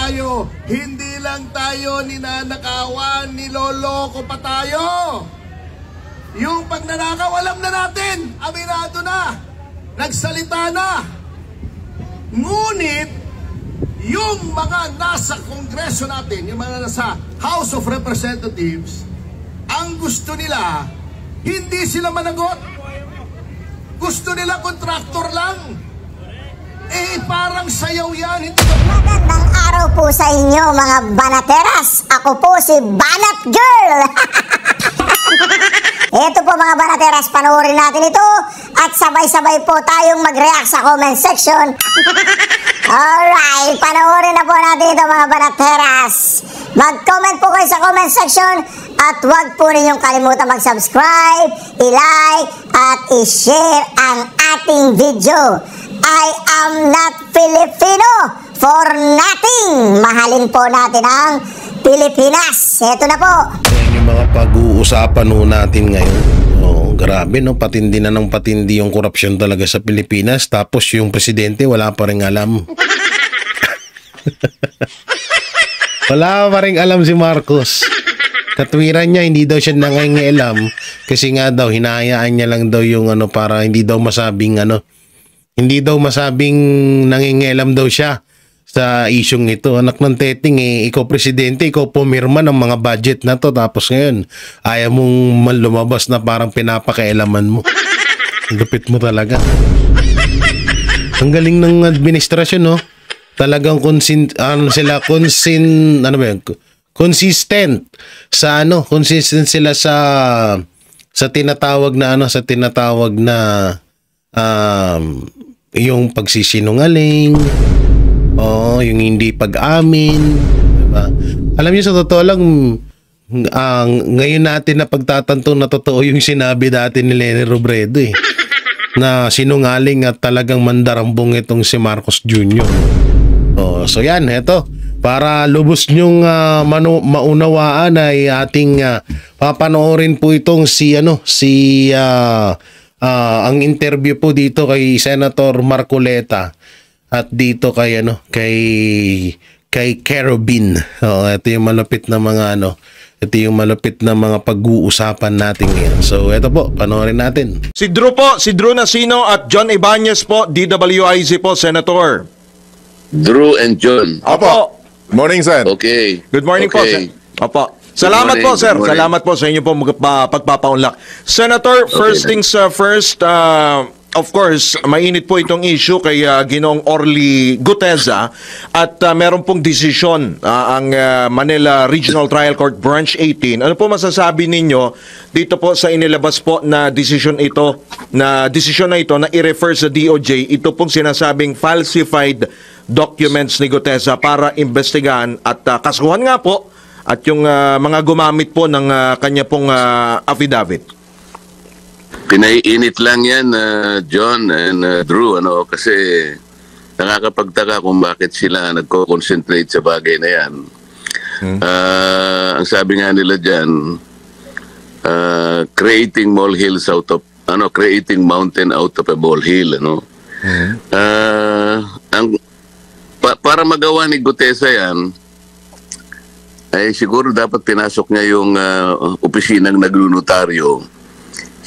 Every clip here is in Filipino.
tayo. Hindi lang tayo ninanakawan, niloloko pa tayo. Yung pagnanakaw, alam na natin, aminado na, nagsalita na. Ngunit, yung mga nasa Kongreso natin, yung mga nasa House of Representatives, ang gusto nila, hindi sila managot. Gusto nila kontraktor lang. Eh, parang sayaw yan. Hindi ba? Magandang araw po sa inyo, mga banateras. Ako po si Banat Girl. Ito po mga banateras, panoorin natin ito at sabay-sabay po tayong mag-react sa comment section. Alright, panoorin na po natin ito mga banateras. Mag-comment po kayo sa comment section at huwag po ninyong kalimutan mag-subscribe, i-like at i-share ang ating video. I am not Filipino for nothing. Mahalin po natin ang Pilipinas. Ito na po. Yan yung mga pag-uusapan natin ngayon. Oh, grabe no, patindi na ng patindi yung korupsyon talaga sa Pilipinas. Tapos yung presidente wala pa rin alam. Wala pa rin alam si Marcos. Katwiran niya, hindi daw siya nangingialam kasi nga daw hinahayaan niya lang daw yung para hindi daw masabing hindi daw masabing nangingialam daw siya sa isyong ito. Anak ng teting ikaw presidente, ikaw pumirma ng mga budget na to, tapos ngayon ayaw mong lumabas na parang pinapakialaman mo. Lupit mo talaga. Ang galing ng administrasyon, no? Talagang consistent sa consistent sila sa tinatawag na yung pagsisinungaling, yung hindi pag-amin, diba? Alam niyo, sa totoo lang, ngayon natin na pagtatantong na totoo yung sinabi dati ni Leni Robredo na sinungaling at talagang mandarambong itong si Marcos Jr. So yan, eto, para lubos nyong maunawaan ay ating papanoorin po itong ang interview po dito kay Senator Marcoleta at dito kay Kerubin. Ito yung malupit na mga pag-uusapan natin ngayon. So ito po, panoorin natin. Si Drew Nasino at John Ibanez po, DWIZ po, Senator. Drew and John. Opo. Morning, sir. Okay. Good morning po, sir. Opo. Salamat po, sir. Salamat po sa inyo po pagpapaunlak. Senator, first things first, of course, mainit po itong issue kay Ginoong Orly Guteza at meron pong desisyon ang Manila Regional Trial Court Branch 18. Ano po masasabi ninyo dito po sa inilabas po na desisyon na i-refer sa DOJ, ito pong sinasabing falsified documents ni Guteza para investigahan at kasuhan nga po at yung mga gumamit po ng kanya pong affidavit? Pinaiinit lang yan, John and Drew, kasi nakakapagtaka kung bakit sila nagko-concentrate sa bagay na yan. Ang sabi nga nila dyan, creating mountain out of a molehill, para magawa ni Guteza yan, ay siguro dapat pinasok niya yung opisinang nagnotaryo.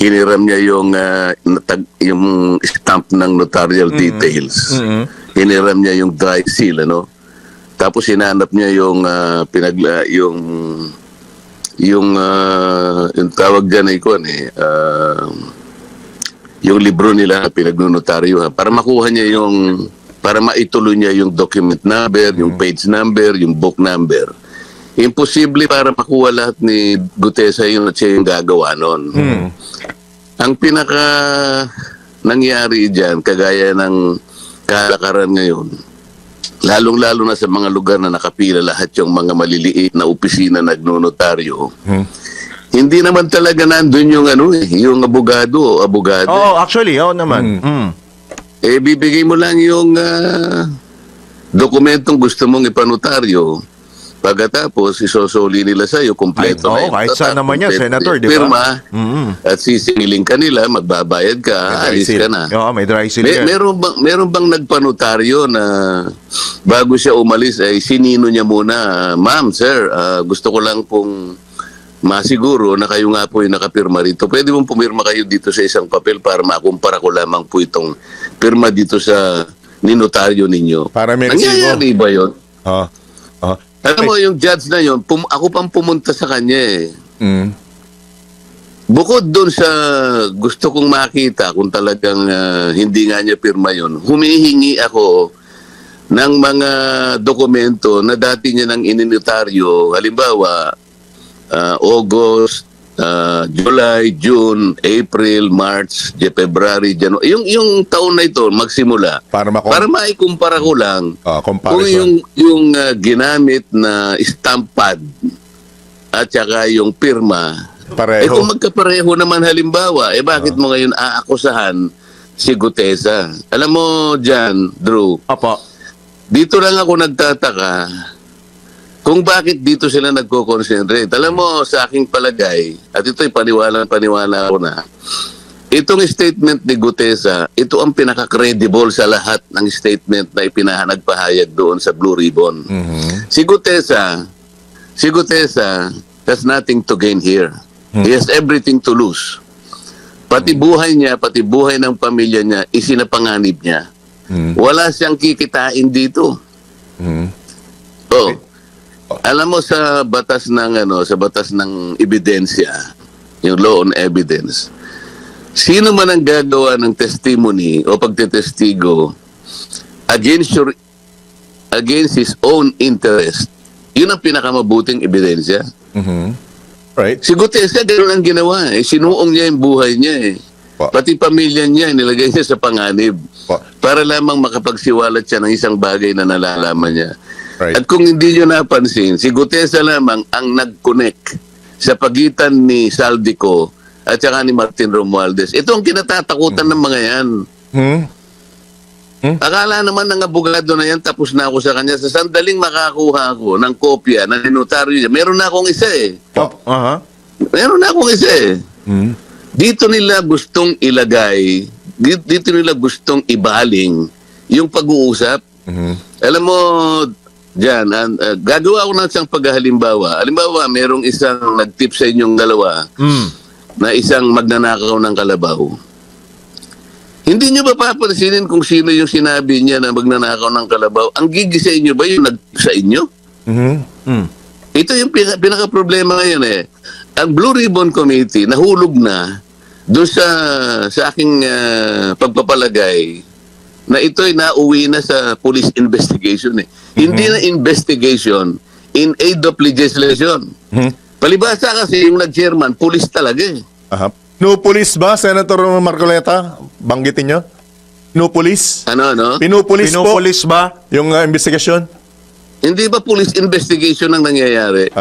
Hiniram niya yung stamp ng notarial details. Hiniram niya yung dry seal, Tapos hinanap niya yung tawag diyan yung libro nila na pinagnotaryo para makuha niya para maituloy niya yung document number, yung page number, yung book number. Imposible para makuha lahat ni Guteza yun at siya yung gagawa nun. Ang pinaka nangyari dyan, kagaya ng kalakaran ngayon, lalong-lalo na sa mga lugar na nakapila lahat yung mga maliliit na opisina nagnonotaryo, hindi naman talaga nandun yung yung abogado. Oo, actually, naman. Bibigay mo lang yung dokumentong gusto mong ipanotaryo. Pagkatapos, isosoli nila sa'yo, kumpleto na yung kahit tatak, saan naman yan, kumpleto Senator, yung di ba? Pirma, at sisingilin ka nila, magbabayad ka, alis ka na. Oo, may dry seal yan. Meron bang nagpanotaryo na bago siya umalis ay sinino niya muna, ma'am, sir, gusto ko lang pong masiguro na kayo nga po yung nakapirma rito. Pwede mong pumirma kayo dito sa isang papel para makumpara ko lamang po itong pirma dito sa ninotaryo ninyo. Para may nangyayari ba yun? Oh. Alam mo, yung judge na yun, ako pang pumunta sa kanya eh. Mm. Bukod doon sa gusto kong makita kung talagang hindi nga niya pirma yun, humihingi ako ng mga dokumento na dati niya ng ininotaryo. Halimbawa, August, July, June, April, March, February, January. Yung taon na ito magsimula. Para maikumpara ko lang kung comparison. yung ginamit na stamp pad at saka yung pirma. Pareho. Kung magkapareho naman halimbawa, bakit mo ngayon aakusahan si Gutesa? Alam mo dyan, Drew, Opo. dito lang ako nagtataka kung bakit dito sila nagko-concentrate. Alam mo, sa aking palagay, at ito'y paniwala ko na, itong statement ni Gutesa, ito ang pinaka-credible sa lahat ng statement na nagpahayag doon sa Blue Ribbon. Mhm. Si Gutesa has nothing to gain here. He has everything to lose. Pati buhay niya, pati buhay ng pamilya niya, isinapanganib niya. Wala siyang kikitain dito. Alam mo sa batas ng ebidensya, yung law on evidence, sino man ang gagawa ng testimony o pagtetestigo against his own interest, yun ang pinakamabuting ebidensya. Right. Si Gutesa, gano'n ang ginawa. Sinuong niya yung buhay niya. Pati pamilya niya, nilagay niya sa panganib. Para lamang makapagsiwalat siya ng isang bagay na nalalaman niya. Right. At kung hindi niyo napansin, si Gutesa lamang ang nag-connect sa pagitan ni Saldico at saka ni Martin Romualdez. Ito ang kinatatakutan ng mga yan. Akala naman ng abogado na yan, tapos na ako sa kanya. Sa sandaling makakuha ako ng kopya ng notaryo niya, meron na akong isa eh. Meron na akong isa eh. Dito nila gustong ilagay, dito nila gustong ibaling yung pag-uusap. Alam mo, dyan, gagawa ko ng isang paghalimbawa. Halimbawa, merong isang nag-tip sa inyong dalawa na isang magnanakaw ng kalabaw. Hindi nyo ba papansinin kung sino yung sinabi niya na magnanakaw ng kalabaw? Ang gigisa inyo ba yung nag-tip sa inyo? Ito yung pinaka-problema ngayon eh. Ang Blue Ribbon Committee nahulog na doon sa aking pagpapalagay na ito'y nauwi na sa police investigation eh. Hindi na investigation in aid of legislation. Palibasa kasi yung nag-chairman, police talaga eh. Pinupulis ba, Senator Marcoleta? Banggitin nyo? Pinupulis? Ano? Pinupulis po Pinupulis ba? yung investigasyon? Hindi ba police investigation ang nangyayari?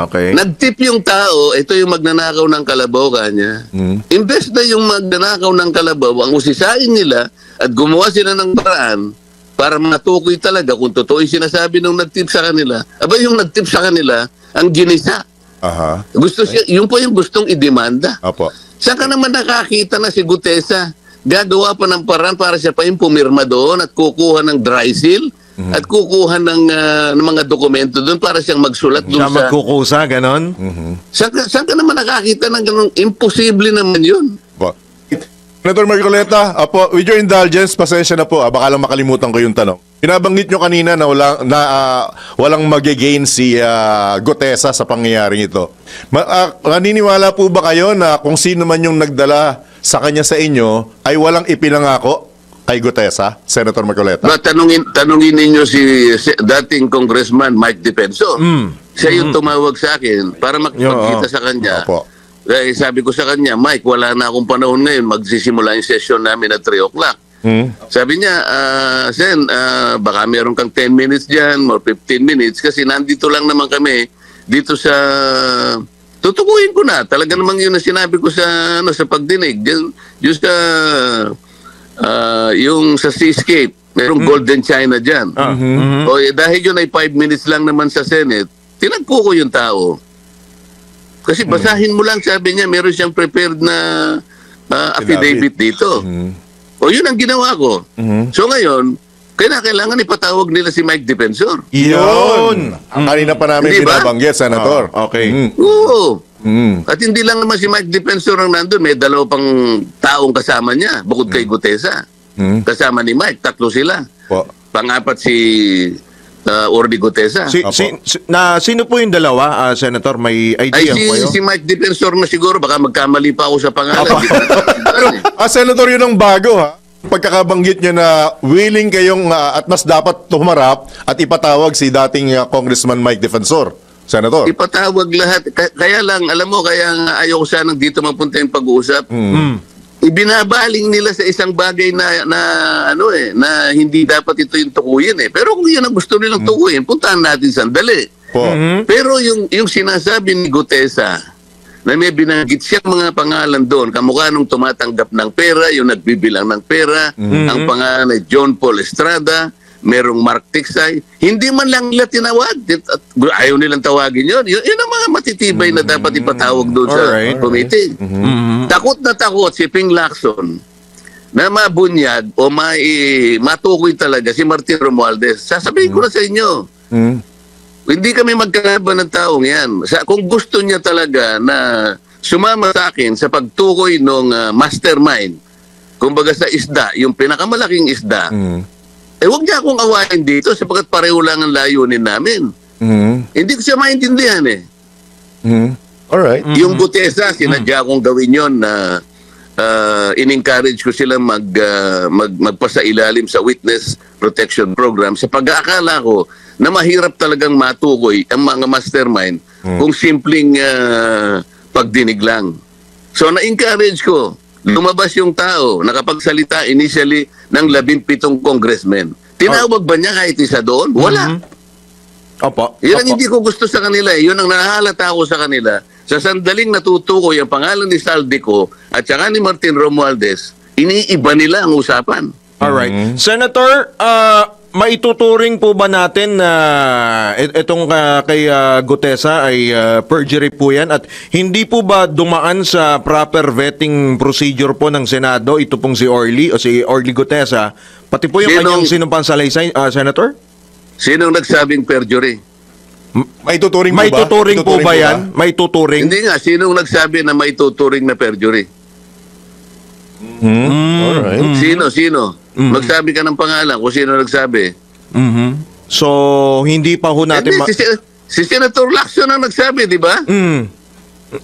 Okay. Nag-tip yung tao, ito yung magnanakaw ng kalabaw kanya. Imbes na yung magnanakaw ng kalabaw, ang usisain nila at gumawa sila ng paraan para matukoy talaga kung totoo yung sinasabi nung nag-tip sa kanila. Aba yung nag-tip sa kanila, ang ginisa. Gusto siya, yun po yung gustong idemanda. Opo. Saan ka naman nakakita na si Gutesa? Gagawa pa ng paraan para siya pa yung pumirma doon at kukuha ng dry seal at kukuha ng mga dokumento doon para siyang magsulat doon Siya magkukusa, ganon? Saan ka naman nakakita ng ganun? Imposible naman yun. Senator Marcoleta, with your indulgence, pasensya na po. Baka lang makalimutan ko yung tanong. Pinabanggit nyo kanina na walang mag-gain si Gutesa sa pangyayaring ito. Naniniwala po ba kayo na kung sino man yung nagdala sa kanya sa inyo ay walang ipinangako kay Gutesa, Senator Marcoleta? Tanungin ninyo si dating Congressman Mike Defensor. Siya yung tumawag sa akin para makipagkita sa kanya. Opo. Sabi ko sa kanya, Mike, wala na akong panahon ngayon. Magsisimula yung session namin at 3 o'clock. Sabi niya, Sen, baka meron kang 10 minutes dyan or 15 minutes kasi nandito lang naman kami dito sa... Tutukuhin ko na. Talaga namang yun na sinabi ko sa pagdinig. Yung sa Seascape, merong Golden China dyan. Dahil yun ay 5 minutes lang naman sa Senate, tinagpo ko yung tao. Kasi basahin mo lang, sabi niya, meron siyang prepared na affidavit dito. O yun ang ginawa ko. So ngayon, kailangan ipatawag nila si Mike Defensor. Yun! Ang kanina pa namin Hindi ba? binabanggit, Senator. Okay. Oo. At hindi lang naman si Mike Defensor ang nandun. May dalawa pang taong kasama niya, bukod kay Gutesa. Kasama ni Mike, tatlo sila. Po. Pang-apat si Orly Gutesa. Sino po yung dalawa, Senator? May Ay, idea po kayo? si Mike Defensor na siguro, baka magkamali pa ako sa pangalan. Hindi ko natapos eh. Senator, yun ang bago, ha? Pagkakabanggit niya na willing kayong at mas dapat tumarap at ipatawag si dating Congressman Mike Defensor. Senator. Ipatawag lahat. Kaya lang, alam mo, kaya nga ayaw ko sanang dito mapunta yung pag-uusap. Ibinabaling nila sa isang bagay na hindi dapat ito yung tukuyin eh. Pero kung yun ang gusto nilang tukuyin, puntahan natin sandali. Po. Pero yung sinasabi ni Gutesa, na may binanggit siyang mga pangalan doon, kamukha nung tumatanggap ng pera, yung nagbibilang ng pera, ang pangalan ay John Paul Estrada, merong Mark Tiksay, hindi man lang nila tinawag. Ayaw nilang tawagin yun. Yun ang mga matitibay na dapat ipatawag doon sa committee. Takot na takot si Ping Lacson na mabunyag o matukoy talaga si Martin Romualdez. Sasabihin ko na sa inyo, hindi kami magkalaban ng taong yan. Kung gusto niya talaga na sumama sa akin sa pagtukoy ng mastermind, kumbaga sa isda, yung pinakamalaking isda, huwag niya akong awayin dito sapagkat pareho lang ang layunin namin. Hindi ko siya maintindihan eh. Alright. Yung Gutesa, sinadya akong gawin yon na in-encourage ko silang magpasailalim sa Witness Protection Program sa pag-aakala ko na mahirap talagang matukoy ang mga mastermind kung simpleng pagdinig lang. So na-encourage ko, lumabas yung tao, nakapagsalita initially ng 17 congressmen. Tinawag ba niya kahit isa doon? Wala. Opo. Yun ang hindi ko gusto sa kanila eh. Yun ang nahahalata ko sa kanila. Sa sandaling natutukoy ang pangalan ni Saldico at saka ni Martin Romualdez, iniiba nila ang usapan. Alright. Senator, maituturing po ba natin na itong kay Gutesa ay perjury po yan at hindi po ba dumaan sa proper vetting procedure po ng Senado ito pong si Orly o si Orly Gutesa pati po yung kanyang sinumpang salaysay, Senator? Sinong nagsabing perjury? May tuturing po ba? May tuturing po ba yan? May tuturing? Hindi nga, sinong nagsabi na may tuturing na perjury? Alright. Sino? Magsabi ka ng pangalan kung sino nagsabi. So, hindi pa ho natin... Hindi, si Senator Lacson ang nagsabi, di ba?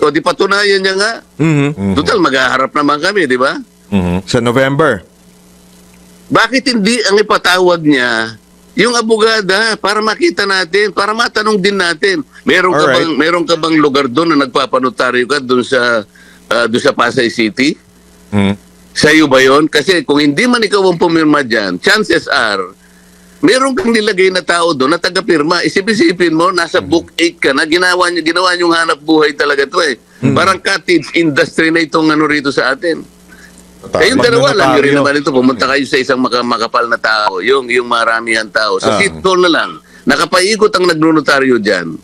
O di patunayan niya nga. Total, maghaharap naman kami, di ba? Sa November. Bakit hindi ang ipatawag niya yung abogada para makita natin, para matanong din natin. Meron ka bang lugar doon na nagpapanotaryo ka doon sa Pasay City? Sa iyo ba yun? Kasi kung hindi man ikaw ang pumirma dyan, chances are, meron kang nilagay na tao doon na taga-pirma. Isip-isipin mo, nasa book 8 ka na, ginawa niyong hanap buhay talaga to eh. Parang cottage industry na itong rito sa atin. Kayong dalawa lang, yun rin naman ito, pumunta kayo sa isang makapal na tao, yung maramihan tao. Sa sitol na lang, nakapaikot ang nagnonotaryo dyan.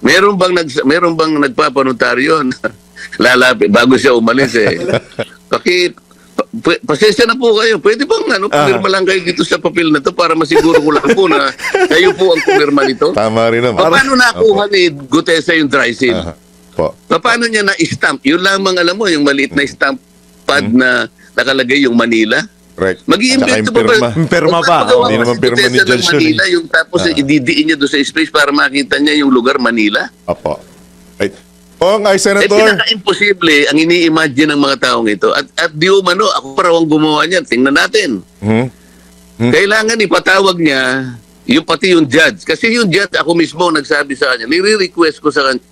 Meron bang nagpapanotaryo na lalapit bago siya umalis eh. Pasensya na po kayo. Pwede bang pumirma lang kayo dito sa papel na to para masiguro ko lang po na kayo po ang pumirma nito? Tama rin naman. Paano nakuha ni Gutesa yung dry seal? Paano niya na-stamp? Yun lamang alam mo, yung maliit na stamp pad na nakalagay yung Manila. Right. Mag-i-invento pa ba? Pirma pa. Hindi naman pirma ni Judge Manila, yung tapos ididiin niya doon sa space para makita niya yung lugar Manila. Opo. Right. Ay, Senator. Pinaka-imposible ang ini-imagine ng mga taong ito. At di umano, ako pa raw ang gumawa niyan. Tingnan natin. Kailangan ipatawag niya pati yung judge. Kasi yung judge, ako mismo nagsabi sa kanya, nire-request ko sa kanya.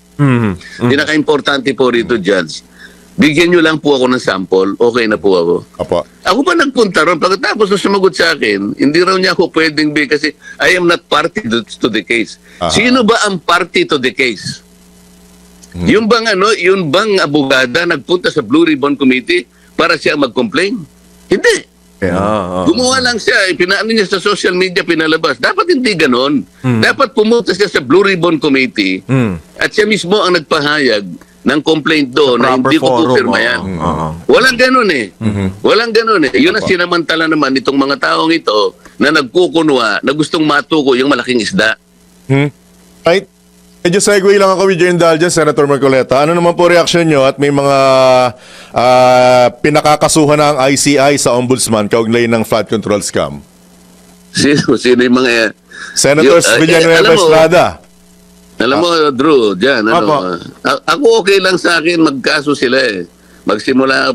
Pinaka-importante po rito, judge. Bigyan nyo lang po ako ng sample, okay na po ako. Ako pa nagpunta ron, pagkatapos na sumagot sa akin, hindi raw niya ako pwedeng kasi I am not party to the case. Sino ba ang party to the case? Yung bang abogada nagpunta sa Blue Ribbon Committee para siya mag-complain? Hindi. Gumawa lang siya, pinaano niya sa social media, pinalabas. Dapat hindi ganon. Dapat pumunta siya sa Blue Ribbon Committee at siya mismo ang nagpahayag ng complaint doon na hindi ko pupirma yan. Walang ganon eh. Walang ganon eh. Yun ang sinamantala naman itong mga taong ito na nagkukunwa, na gustong matuko yung malaking isda. Right? Medyo segue lang ako with your indulgence, Senator Marcoleta. Ano naman po reaksyon nyo at may mga pinakakasuhan na ang ICI sa Ombudsman kaugnay ng flood control scam? Sino yung mga... Senator Villanueva Estrada. Alam mo, Drew, dyan, ako okay lang sa akin, magkaso sila eh. Magsimula,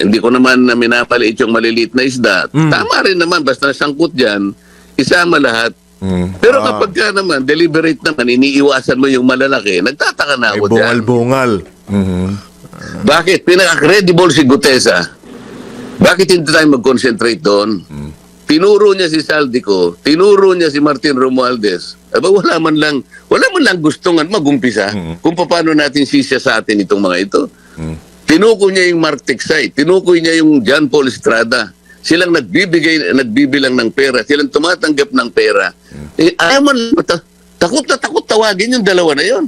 hindi ko naman minapaliit yung maliliit na isda. Tama rin naman, basta nasangkot dyan, isama lahat. Pero kapag ka naman, deliberate naman, iniiwasan mo yung malalaki, nagtataka na ako dyan. Bungal-bungal. Bakit? Pinaka-credible si Gutesa. Bakit hindi tayo mag-concentrate doon? Tinuro niya si Saldico, tinuro niya si Martin Romualdez. Aba, wala man lang gustong magumpisa kung paano natin sisya sa atin itong mga ito. Tinuko niya yung Mark Texay, tinuko niya yung John Paul Estrada. Silang nagbibilang ng pera, silang tumatanggap ng pera. Takot na takot tawagin yung dalawa na yon.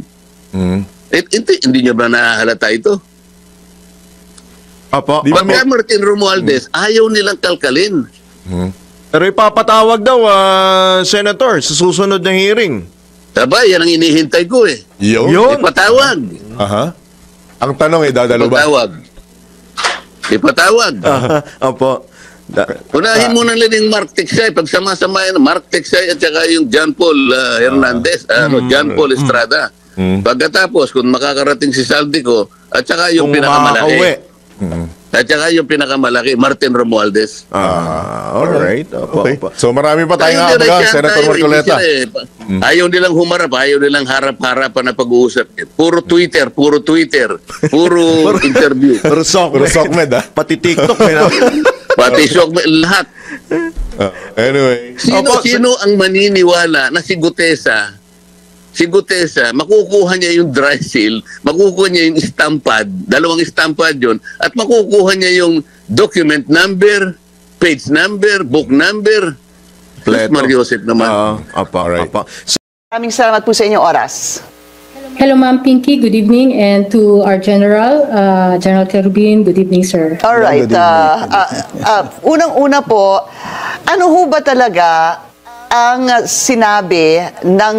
Hindi niya ba nahahalata ito? Pagka Martin Romualdez, ayaw nilang kalkalin. Pero ipapatawag daw, Senator, sa susunod na hearing. Aba, yan ang inihintay ko eh. Yun? Ipatawag. Ang tanong dadalo ba? Ipatawag. Opo. Unahin mo na lang yung Mark Texay. Pagsama-samayan, Mark Texay at saka yung John Paul Hernandez, John Paul Estrada. Pagkatapos, kung makakarating si Saldico, at saka yung pinakamalaki. At saka yung pinakamalaki, Martin Romualdez. Alright. Okay. So marami pa tayong aabagan, Senator Marcoleta. Ayaw nilang humarap, ayaw nilang harap-harapan na pag-uusap. Puro Twitter, puro interview. Puro Sokmed, Pati TikTok. Pati Sokmed, lahat. Anyway. Sino ang maniniwala na si Gutesa, makukuha niya yung dry seal, makukuha niya yung stampad, dalawang stampad yun, at makukuha niya yung document number, page number, book number. Mariosep naman. Maraming salamat po sa inyong oras. Hello, Ma'am Pinky. Good evening. And to our General, General Kerubin, good evening, sir. All right. Unang-una po, ano ho ba talaga ang sinabi ng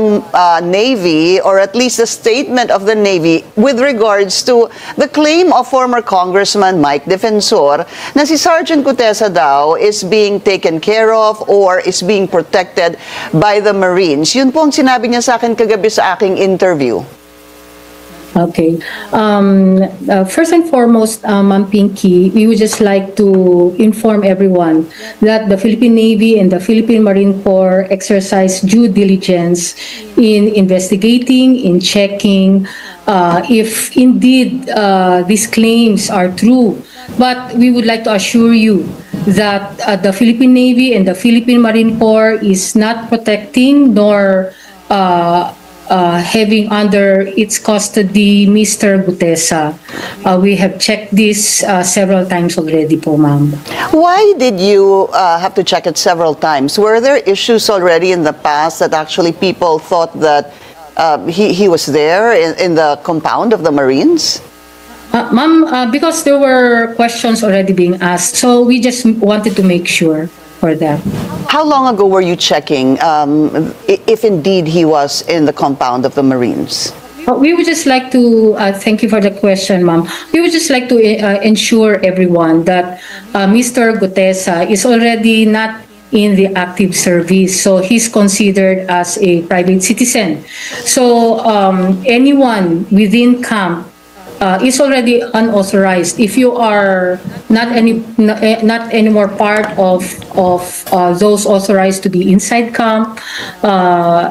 Navy, or at least the statement of the Navy, with regards to the claim of former Congressman Mike Defensor na si Sergeant Gutesa daw is being taken care of or is being protected by the Marines? Yun po ang sinabi niya sa akin kagabi sa aking interview. Okay. First and foremost, Ma'am Pinky, we would just like to inform everyone that the Philippine Navy and the Philippine Marine Corps exercise due diligence in investigating, in checking if indeed these claims are true. But we would like to assure you that the Philippine Navy and the Philippine Marine Corps is not protecting nor having under its custody Mr. Gutesa. We have checked this several times already po, ma'am. Why did you have to check it several times? Were there issues already in the past that actually people thought that he was there in the compound of the Marines? Ma'am, because there were questions already being asked, so we just wanted to make sure for that. How long ago were you checking if indeed he was in the compound of the Marines? We would just like to, thank you for the question, ma'am. We would just like to ensure everyone that Mr. Gutesa is already not in the active service. So he's considered as a private citizen. So anyone within camp is already unauthorized. If you are not anymore part of those authorized to be inside camp,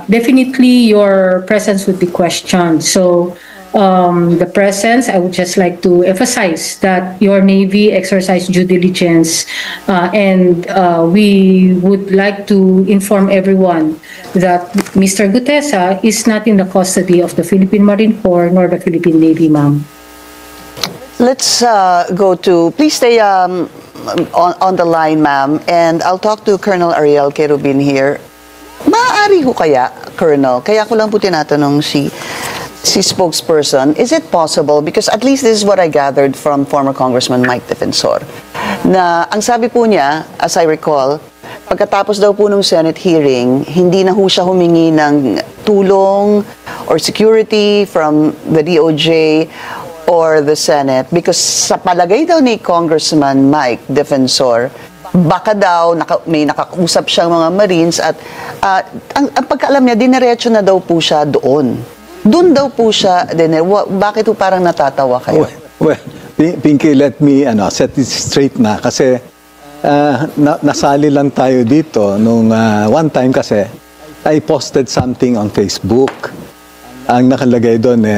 definitely your presence would be questioned. So the presence, I would just like to emphasize that your Navy exercised due diligence, and we would like to inform everyone that Mr. Gutesa is not in the custody of the Philippine Marine Corps nor the Philippine Navy, ma'am. Let's go to, please stay on the line, ma'am, and I'll talk to Colonel Ariel Querubin here. Maaari ho kaya, Colonel, kaya ko lang po tinatanong si spokesperson, is it possible, because at least this is what I gathered from former Congressman Mike Defensor, na ang sabi po niya, as I recall, pagkatapos daw po ng Senate hearing, hindi na ho siya humingi ng tulong or security from the DOJ or the Senate because sa palagay daw ni Congressman Mike Defensor, baka daw may nakakausap siyang mga Marines at ang pagkaalam niya, diniretso na daw po siya doon. Doon daw po siya, bakit po parang natatawa kayo? Well, Pinky, let me set this straight na kasi nasali lang tayo dito nung one time kasi I posted something on Facebook. Ang nakalagay doon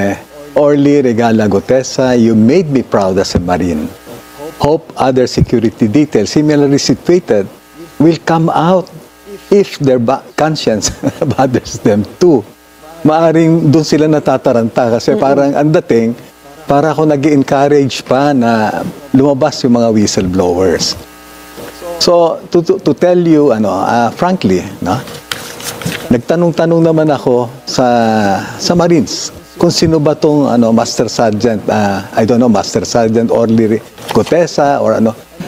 Orly Regala Gutesa, you made me proud as a Marine. Hope other security details similarly situated will come out if their conscience bothers them too. Maaring doon sila natataranta kasi parang ang dating, para ako nag-encourage pa na lumabas yung mga whistleblowers. So, to tell you, frankly, nagtanong-tanong naman ako sa Marines kung sino ba tong Master Sergeant, I don't know, Master Sergeant Orly Gutesa or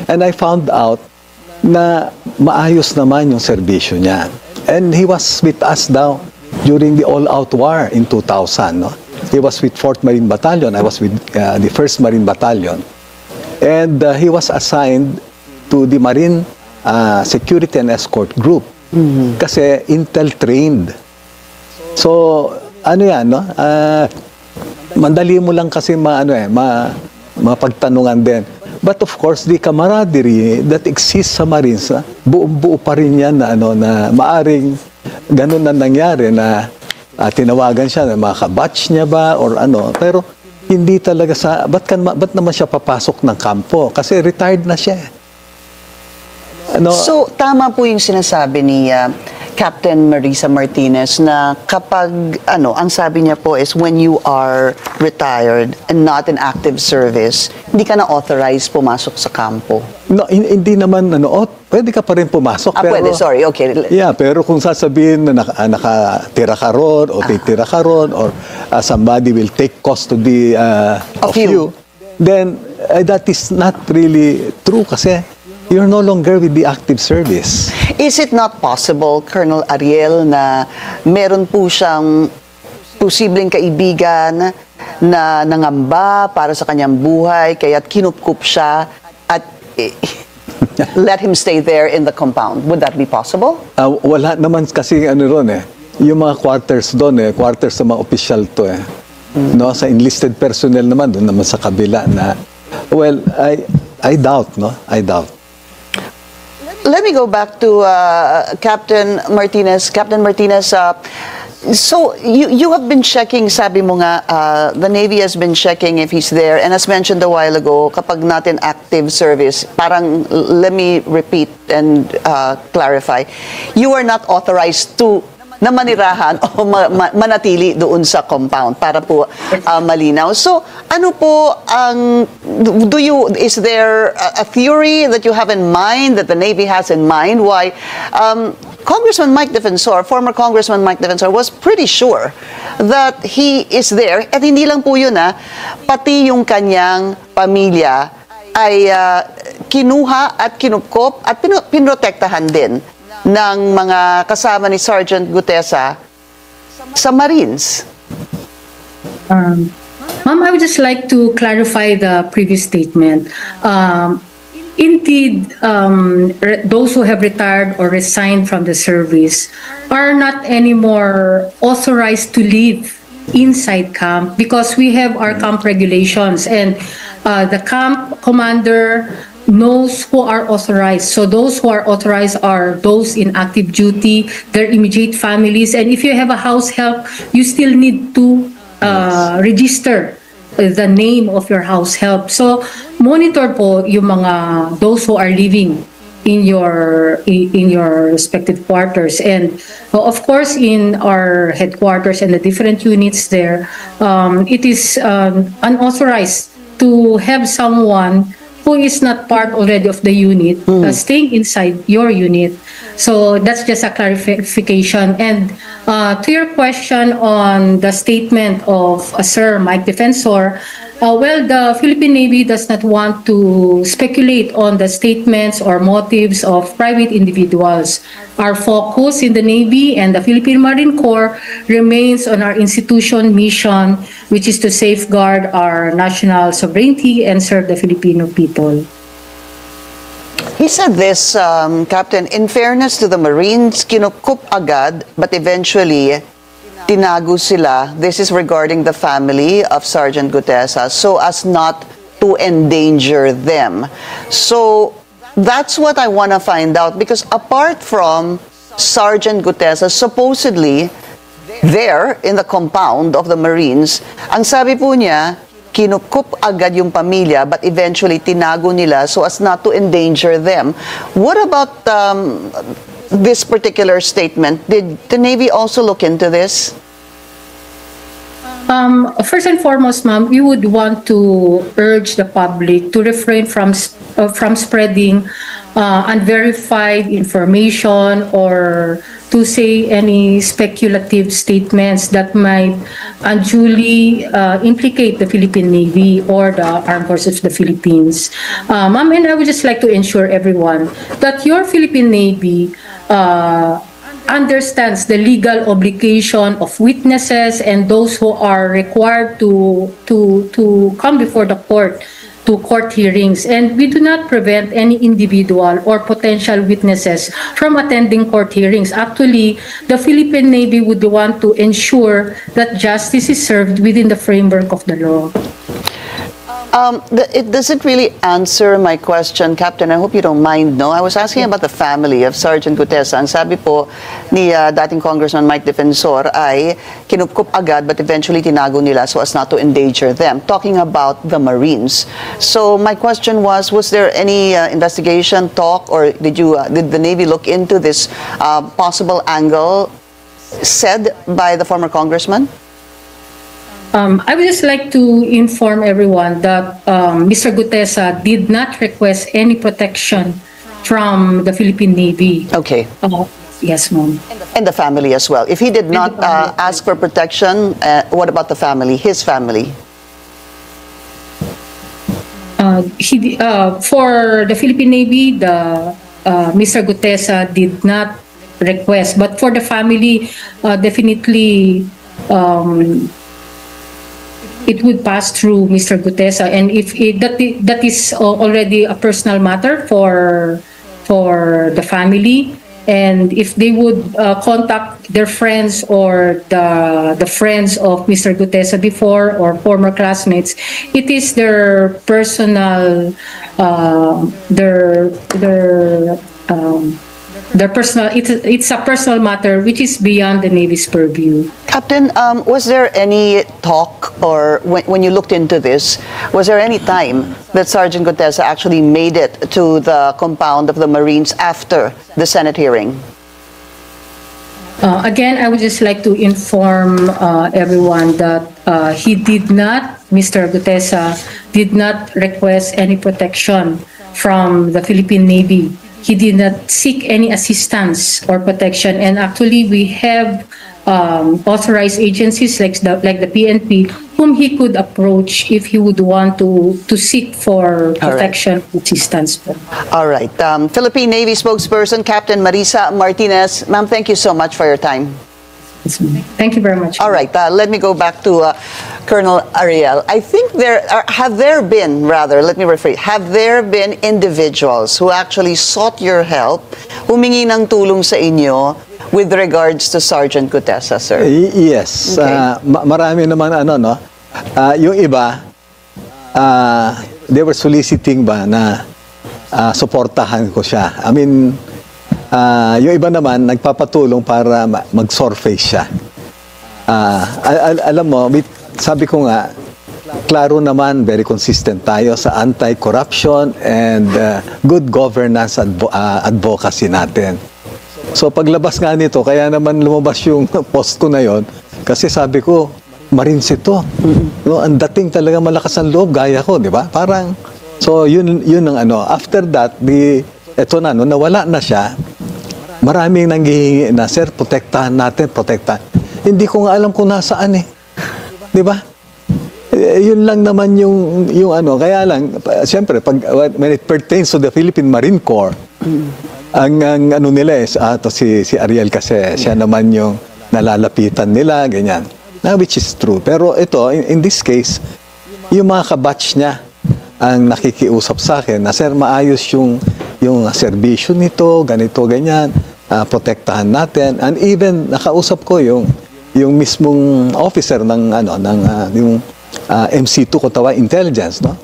And I found out na maayos naman yung serbisyo niya. And he was with us daw during the all-out war in 2000. No? He was with 4th Marine Battalion. I was with the 1st Marine Battalion. And he was assigned to the Marine Security and Escort Group. Kasi Intel trained. So, mandali mo lang kasi mapagtanungan din. But of course, the camaraderie that exists sa Marines, buong-buo pa rin yan na maaring ganun na nangyari na tinawagan siya na mga kabatch niya ba or pero hindi talaga ba't naman siya papasok ng kampo? Kasi retired na siya. So, tama po yung sinasabi ni Captain Marisa Martinez na kapag, ang sabi niya po is when you are retired and not in active service, hindi ka na authorized pumasok sa kampo. No, hindi naman, pwede ka pa rin pumasok. Pero, pwede, sorry, okay. Yeah, pero kung sasabihin na nakatira ka ron o titira ka ron or somebody will take custody of you, then that is not really true kasi you're no longer with the active service. Is it not possible, Colonel Ariel, na meron po siyang posibleng kaibigan na nangamba para sa kanyang buhay, kaya't kinupkup siya at let him stay there in the compound? Would that be possible? Wala naman kasi ron yung mga quarters doon quarters sa mga official to No, sa enlisted personnel naman doon naman sa kabila na I doubt, I doubt. Let me go back to Captain Martinez. Captain Martinez, so you have been checking, sabi mo nga, the Navy has been checking if he's there. And as mentioned a while ago, kapag not in active service, parang, let me repeat and clarify, you are not authorized to na manirahan o manatili doon sa compound para po malinaw. So, ano po ang is there a theory that you have in mind, that the Navy has in mind, why Congressman Mike Defensor, former Congressman Mike Defensor was pretty sure that he is there, at hindi lang po yun pati yung kanyang pamilya ay kinuha at kinupkop at pinrotektahan din ng mga kasama ni Sergeant Gutesa sa Marines. Ma'am, I would just like to clarify the previous statement. Indeed, those who have retired or resigned from the service are not anymore authorized to leave inside camp because we have our camp regulations and the camp commander knows who are authorized. So those who are authorized are those in active duty, their immediate families, and if you have a house help, you still need to register the name of your house help. So monitor po yung mga those who are living in your respective quarters, and of course in our headquarters and the different units there, it is unauthorized to have someone who is not part already of the unit staying inside your unit. So that's just a clarification. And to your question on the statement of Sir Mike Defensor, well, the Philippine Navy does not want to speculate on the statements or motives of private individuals. Our focus in the Navy and the Philippine Marine Corps remains on our institution mission, which is to safeguard our national sovereignty and serve the Filipino people. He said this, Captain, in fairness to the Marines, kinukup agad, but eventually tinago sila. This is regarding the family of Sergeant Gutesa, so as not to endanger them. So that's what I want to find out, because apart from Sergeant Gutesa, supposedly there in the compound of the Marines, ang sabi po niya, kinukup agad yung pamilya, but eventually tinago nila so as not to endanger them. What about this particular statement? Did the Navy also look into this? First and foremost, ma'am, we would want to urge the public to refrain from spreading unverified information or to say any speculative statements that might unduly implicate the Philippine Navy or the Armed Forces of the Philippines. Ma'am, and I would just like to ensure everyone that your Philippine Navy understands the legal obligation of witnesses and those who are required to come before the court to court hearings, and we do not prevent any individual or potential witnesses from attending court hearings. Actually, the Philippine Navy would want to ensure that justice is served within the framework of the law. It doesn't really answer my question, Captain. I hope you don't mind, no? I was asking about the family of Sergeant Gutesa. Ang sabi po ni dating Congressman Mike Defensor ay kinupkup agad but eventually tinago nila so as not to endanger them, talking about the Marines. So my question was there any investigation, talk, or did the Navy look into this possible angle said by the former Congressman? I would just like to inform everyone that Mr. Gutesa did not request any protection from the Philippine Navy. Okay. Yes, ma'am. And the family as well. If he did not ask for protection, what about the family, his family? For the Philippine Navy, Mr. Gutesa did not request, but for the family, definitely it would pass through Mr. Gutesa, and if that is already a personal matter for the family, and if they would contact their friends or the friends of Mr. Gutesa before or former classmates, it is their personal personal. It's a personal matter which is beyond the Navy's purview. Captain, was there any talk, or when you looked into this, was there any time that Sergeant Gutesa actually made it to the compound of the Marines after the Senate hearing? Again, I would just like to inform everyone that Mr. Gutesa did not request any protection from the Philippine Navy. He did not seek any assistance or protection, and actually we have authorized agencies like the PNP whom he could approach if he would want to seek for protection assistance. All right. Philippine Navy spokesperson Captain Marisa Martinez, ma'am, thank you so much for your time. Thank you very much. All right. Let me go back to Colonel Ariel. I think have there been individuals who actually sought your help, humingi ng tulong sa inyo with regards to Sergeant Gutesa, sir? Yes. Okay. Marami naman yung iba, they were soliciting ba na suportahan ko siya. I mean, yung iba naman nagpapatulong para mag-surface siya. Alam mo, sabi ko nga, klaro naman, very consistent tayo sa anti-corruption and good governance advocacy natin. So paglabas nga nito, kaya naman lumabas yung post ko na yon, kasi sabi ko, Marines ito. No, ang dating talaga malakas ang loob, gaya ko, di ba? Parang So yun ang ano. After that, eto na, no, nawala na siya. Maraming nanghihingi na, sir, protektahan natin, protektahan. Hindi ko nga alam kung nasaan eh. Di ba? Yun lang naman yung ano. Kaya lang, siyempre, when it pertains to the Philippine Marine Corps, ang ano nila si Ariel kasi, siya naman yung nalalapitan nila, ganyan. Which is true. Pero ito, in this case, yung mga kabatch niya ang nakikiusap sa akin na, sir, maayos yung serbisyo nito, ganito, ganyan, protektahan natin. And even, nakausap ko yung mismong officer ng yung MC2 Cotawa Intelligence, no?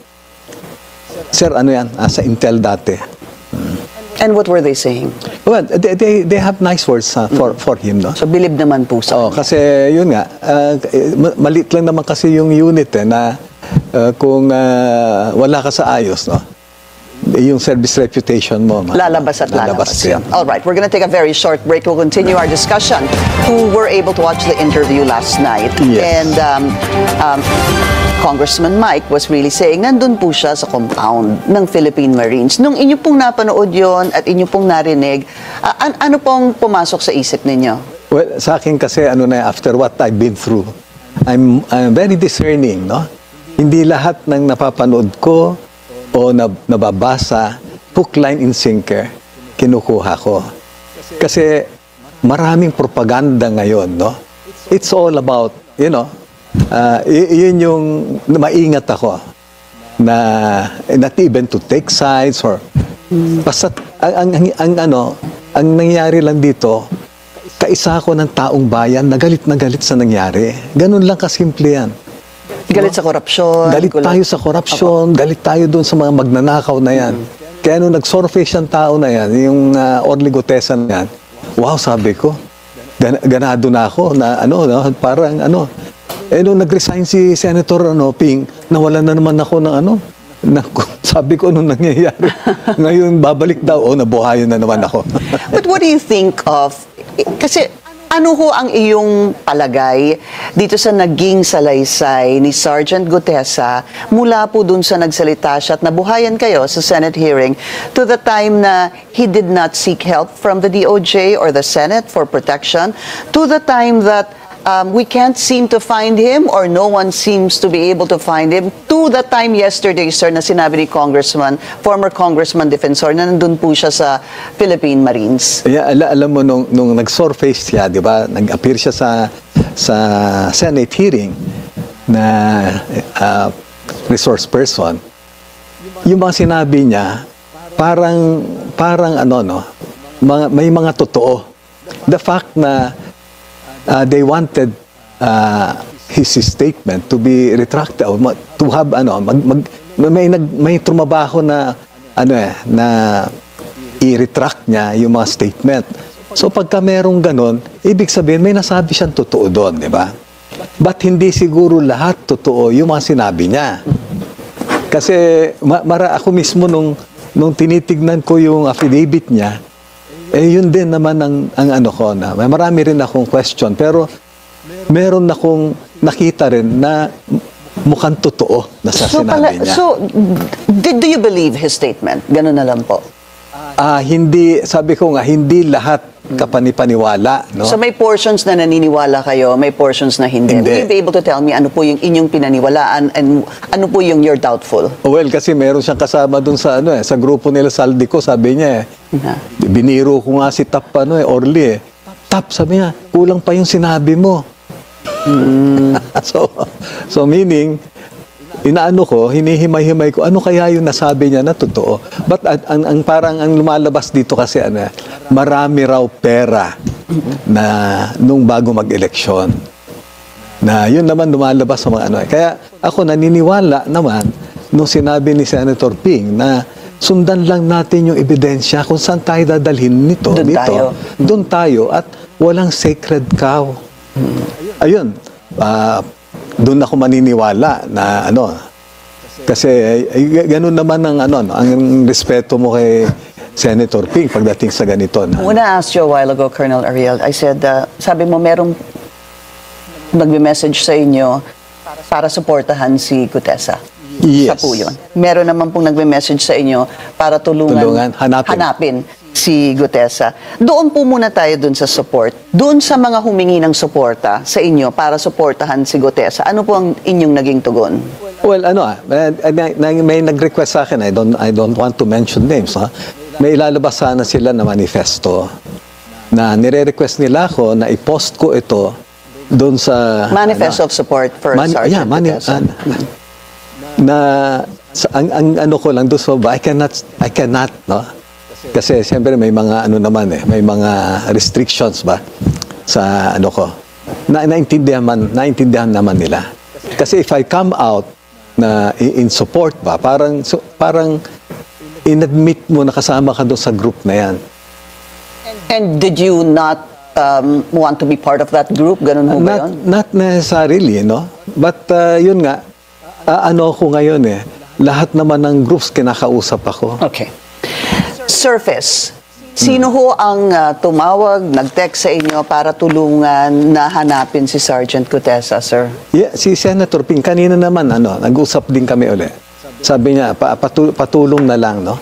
Sir, ano yan? Sa Intel dati. And what were they saying? Well, they have nice words for him, no? So, bilib naman po sa kanya. Kasi yun nga, maliit lang naman kasi yung unit na kung wala ka sa ayos, no? Yung service reputation mo. Lalabas at lalabas. Yan. All right, we're going to take a very short break. We'll continue our discussion. Who were able to watch the interview last night. Yes. And Congressman Mike was really saying, nandun po siya sa compound ng Philippine Marines. Nung inyo pong napanood yon at inyo pong narinig, ano pong pumasok sa isip ninyo? Well, sa akin kasi, after what I've been through, I'm very discerning, no? Hindi lahat ng napapanood ko o nababasa, hook, line, and sinker, kinukuha ko. Kasi maraming propaganda ngayon, no? It's all about, yun yung maingat ako na not even to take sides or basta ang nangyari lang dito, kaisa ako ng taong bayan na galit sa nangyari. Ganun lang kasimple yan. Galit sa korupsyon. Galit tayo sa korupsyon, galit tayo doon sa mga magnanakaw na yan. Kaya nung nag-surface yung tao na yan, yung Orly Gutesa na yan, wow, sabi ko, ganado na ako na parang nung nag-resign si Senator Ping, nawalan na naman ako ng sabi ko nung nangyayari. Ngayon babalik daw, nabuhayan na naman ako. But what do you think of, kasi ano ho ang iyong palagay dito sa naging salaysay ni Sergeant Gutesa mula po dun sa nagsalita siya at nabuhayan kayo sa Senate hearing to the time na he did not seek help from the DOJ or the Senate for protection, to the time that we can't seem to find him or no one seems to be able to find him, to the time yesterday, sir, na sinabi ni former Congressman Defensor na nandun po siya sa Philippine Marines. Yeah, alam mo, nung nag-surface siya, di ba, nag-appear siya sa Senate hearing na resource person, yung mga sinabi niya, parang may mga totoo. The fact na they wanted his statement to be retracted, to have may trumabaho na na i-retract niya yung mga statement. So pagka merong ganon, ibig sabihin may nasabi siyang totoo doon, di ba? But hindi siguro lahat totoo yung mga sinabi niya. Kasi ako mismo nung tinitignan ko yung affidavit niya, yun din naman ang ko na marami rin akong question, pero meron akong nakita rin na mukhang totoo na sa sinabi niya. So, do you believe his statement? Ganun na lang po. Hindi, sabi ko nga, hindi lahat kapanipaniwala. No? So may portions na naniniwala kayo, may portions na hindi. Will you be able to tell me ano po yung inyong pinaniwalaan and ano po yung you're doubtful? Well, kasi meron siyang kasama dun sa sa grupo nila Saldico, sabi niya biniro ko nga si Tap Orly Tap, sabi niya, kulang pa yung sinabi mo. So meaning, inaano ko, hinihimay-himay ko, ano kaya yung nasabi niya na totoo? But parang ang lumalabas dito kasi marami raw pera na nung bago mag-eleksyon. Na yun naman lumalabas sa mga Kaya ako naniniwala naman nung sinabi ni Senator Ping na sundan lang natin yung ebidensya kung saan tayo dadalhin nito. Doon tayo at walang sacred cow. Ayun. Doon ako maniniwala na kasi ganun naman ang respeto mo kay Senator Ping pagdating sa ganito. When I asked you a while ago, Colonel Ariel, I said, sabi mo merong nagme-message sa inyo para suportahan si Gutesa. Siya Yes. po yun. Meron naman pong nagme-message sa inyo para tulungan hanapin si Gutesa. Doon po muna tayo doon sa support. Doon sa mga humingi ng suporta sa inyo para suportahan si Gutesa, ano po ang inyong naging tugon? Well, may nag-request sa akin, I don't want to mention names, ha? May ilalabas sana sila na manifesto na nire-request nila ako na i-post ko ito doon sa... Manifesto of support for Sergeant Gutesa. Ang ano ko lang doon so I cannot, no? Kasi siyempre may mga ano naman may mga restrictions ba sa ano ko. Naintindihan naman nila. Kasi if I come out na in support ba, parang inadmit mo na kasama ka doon sa group na yan. And did you not want to be part of that group? Ganun mo ba yun? Not necessarily, no? But yun nga, ano ko ngayon lahat naman ng groups kinakausap ako. Okay. Surface. Sino ho ang tumawag, nag-text sa inyo para tulungan na hanapin si Sergeant Gutesa, sir? Yeah, si Senator Ping, kanina naman, nag-usap din kami ulit. Sabi niya, patulong na lang, no?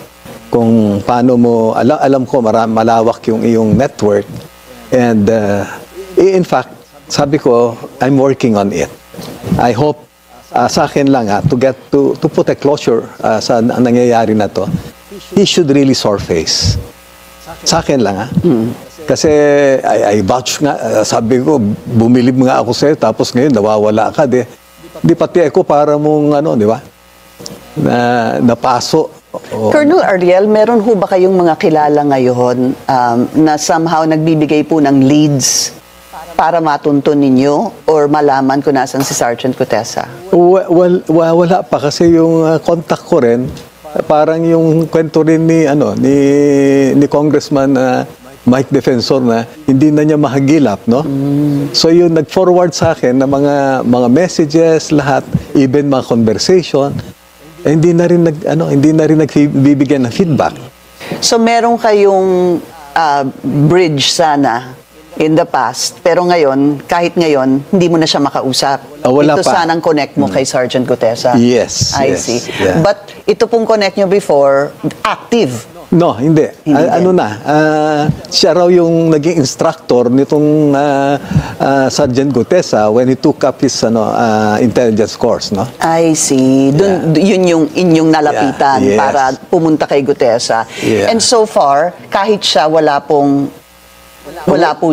Kung paano mo, alam ko malawak yung iyong network. And in fact, sabi ko, I'm working on it. I hope, sa akin lang, to put a closure sa nangyayari na to, he should really surface. Sa akin lang, Kasi I vouch nga, sabi ko, bumilib nga ako sa'yo, tapos ngayon nawawala ka, di pati ako para mong, di ba? Napaso. Colonel Ariel, meron ho ba kayong mga kilala ngayon na somehow nagbibigay po ng leads para matuntun ninyo or malaman kung nasan si Sergeant Gutesa? Well, wala pa kasi yung contact ko rin, parang yung kwento rin ni Congressman Mike Defensor na hindi na niya mahagilap, no? So yun, nag-forward sa akin na mga messages, lahat, even mga conversation, hindi na rin nagbibigyan ng feedback. So meron kayong bridge sana in the past, pero ngayon, kahit ngayon, hindi mo na siya makausap. Wala ito pa. sanang connect mo kay Sergeant Gutesa. Yes. I yes, see. yeah. But ito pong connect nyo before, active. No, hindi. Siya raw yung naging instructor nitong Sergeant Gutesa when he took up his intelligence course, no? I see. Yun yung inyong nalapitan Yeah, yes. para pumunta kay Gutesa. Yeah. And so far, kahit siya wala po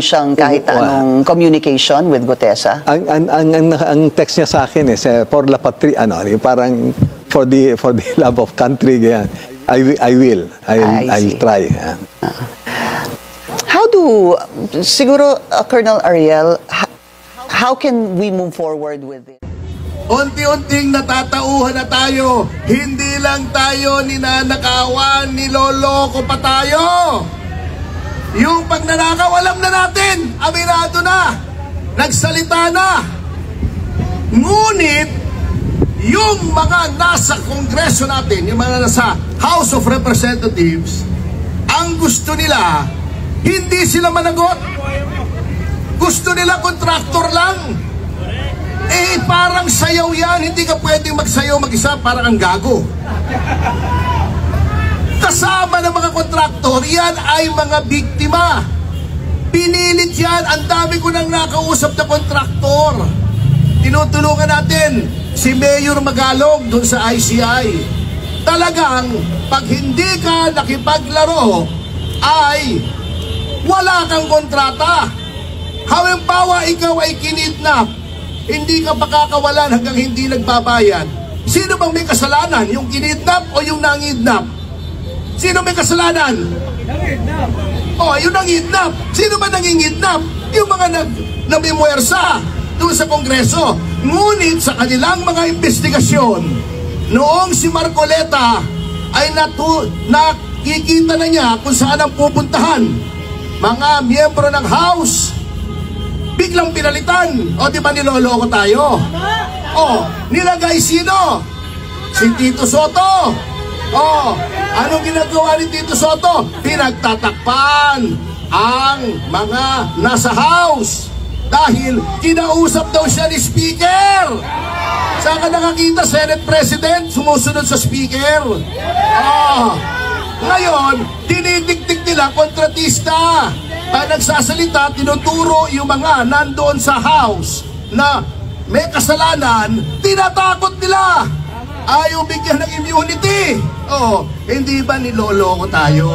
siyang kahit anong communication with Gutesa. Ang text niya sa akin for la patria, parang for the love of country, ganyan. I will try. Siguro, Colonel Ariel, how can we move forward with it? Unti-unting natatauhan na tayo. Hindi lang tayo ninanakawan, niloloko pa tayo. Yung pagnanakaw, alam na natin. Aminado na. Nagsalita na. Ngunit, yung mga nasa Kongreso natin, yung mga nasa House of Representatives, ang gusto nila, hindi sila managot. Gusto nila kontraktor lang. Parang sayaw yan. Hindi ka pwedeng magsayaw mag-isa, parang ang gago. Kasama ng mga kontraktor, yan ay mga biktima. Pinilit yan. Ang dami ko nang nakausap na kontraktor. Tinutulungan natin si Mayor Magalog doon sa ICI. Talagang, pag hindi ka nakipaglaro, ay wala kang kontrata. Halimbawa, ikaw ay kinidnap, hindi ka pakakawalan hanggang hindi nagbabayad. Sino bang may kasalanan? Yung kinidnap o yung nangidnap? Sino may kasalanan? Yung nangidnap. Sino ba nangingidnap? Yung mga namimwersa doon sa Kongreso. Ngunit sa kanilang mga investigasyon, noong si Marcoleta ay nakikita na niya kung saan ang pupuntahan. Mga miyembro ng House, biglang pinalitan. Di ba niloloko tayo? Nilagay sino? Si Tito Soto. Anong ginagawa ni Tito Soto? Pinagtatakpan ang mga nasa House dahil kinausap daw siya ni Speaker. Saan ka nakakita, Senate President, sumusunod sa Speaker? Ngayon, dinidikdik nila kontratista. Nagsasalita, tinuturo yung mga nandoon sa House na may kasalanan, tinatakot nila. Ayaw bigyan ng immunity. Hindi ba niloloko tayo?